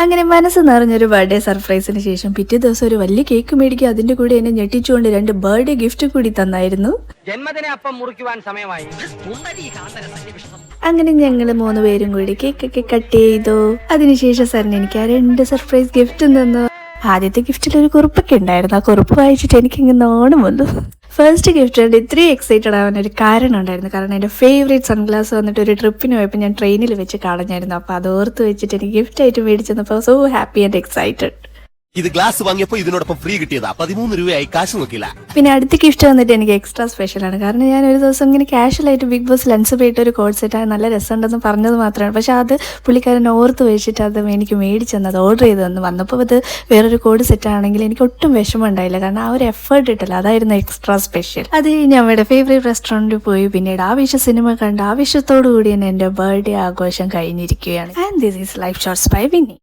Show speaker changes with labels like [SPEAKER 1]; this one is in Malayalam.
[SPEAKER 1] അങ്ങനെ മനസ്സ് നിറഞ്ഞൊരു ബർത്ത്ഡേ സർപ്രൈസിന് ശേഷം പിറ്റേ ദിവസം ഒരു വലിയ കേക്ക് മേടിക്കുക, അതിന്റെ കൂടെ എന്നെ ഞെട്ടിച്ചുകൊണ്ട് 2 ബർത്ത്ഡേ ഗിഫ്റ്റ് കൂടി തന്നായിരുന്നു.
[SPEAKER 2] ജന്മദിന അപ്പം മുറിക്കുവാൻ സമയമായി.
[SPEAKER 1] അങ്ങനെ ഞങ്ങള് 3 പേരും കൂടി കേക്കൊക്കെ കട്ട് ചെയ്തു. അതിനുശേഷം സാറിന് എനിക്ക് ആ 2 സർപ്രൈസ് ഗിഫ്റ്റ് തന്നു. ആദ്യത്തെ ഗിഫ്റ്റിൽ ഒരു കുറിപ്പൊക്കെ ഉണ്ടായിരുന്നു. ആ കുറിപ്പ് വായിച്ചിട്ട് എനിക്കിങ്ങനെ നാണം വന്നു. ഫസ്റ്റ് ഗിഫ്റ്റ് കണ്ട് ഇത്രയും എക്സൈറ്റഡ് ആവാൻ ഒരു കാരണം ഉണ്ടായിരുന്നു. കാരണം എൻ്റെ ഫേവറേറ്റ് സൺഗ്ലാസ് വന്നിട്ട് ഒരു ട്രിപ്പിന് പോയപ്പോൾ ഞാൻ ട്രെയിനിൽ വെച്ച് കളഞ്ഞായിരുന്നു. അപ്പോൾ അത് ഓർത്ത് വെച്ചിട്ട് എനിക്ക് ഗിഫ്റ്റ് ആയിട്ട് മേടിച്ചപ്പോൾ സോ ഹാപ്പി ആൻഡ് എക്സൈറ്റഡ്.
[SPEAKER 3] ഇത് ഗ്ലാസ് വാങ്ങിയപ്പോൾ ഇതിനോടൊപ്പം ഫ്രീ കിട്ടിയതാ. 13 രൂപയായി, കാശ് നോക്കില്ല.
[SPEAKER 1] പിന്നെ അടുത്ത ഗിഫ്റ്റ് വന്നിട്ട് എനിക്ക് എക്സ്ട്രാ സ്പെഷ്യലാണ്. കാരണം ഞാൻ ഒരു ദിവസം ഇങ്ങനെ കാഷ്വലായിട്ട് ബിഗ് ബോസ് ലൻസ് പോയിട്ട് ഒരു കോഡ് സെറ്റ് നല്ല രസമുണ്ടെന്ന് പറഞ്ഞത് മാത്രമാണ്. പക്ഷെ അത് പുള്ളിക്കാരൻ ഓർത്ത് വെച്ചിട്ട് അത് എനിക്ക് മേടിച്ചു തന്നത്, ഓർഡർ ചെയ്ത് തന്നു. വന്നപ്പോൾ അത് വേറൊരു കോഡ് സെറ്റ് ആണെങ്കിൽ എനിക്ക് ഒട്ടും വിഷമം ഉണ്ടായില്ല. കാരണം ആ ഒരു എഫേർട്ട് ഇട്ടല്ല, അതായിരുന്നു എക്സ്ട്രാ സ്പെഷ്യൽ. അത് കഴിഞ്ഞ് നമ്മുടെ ഫേവറേറ്റ് റെസ്റ്റോറൻറ്റിൽ പോയി പിന്നീട് ആവേശ സിനിമ കണ്ട് ആവേശത്തോടു കൂടി തന്നെ എൻ്റെ ബർത്ത്ഡേ ആഘോഷം കഴിഞ്ഞിരിക്കുകയാണ്. And this is life shorts by Winnie.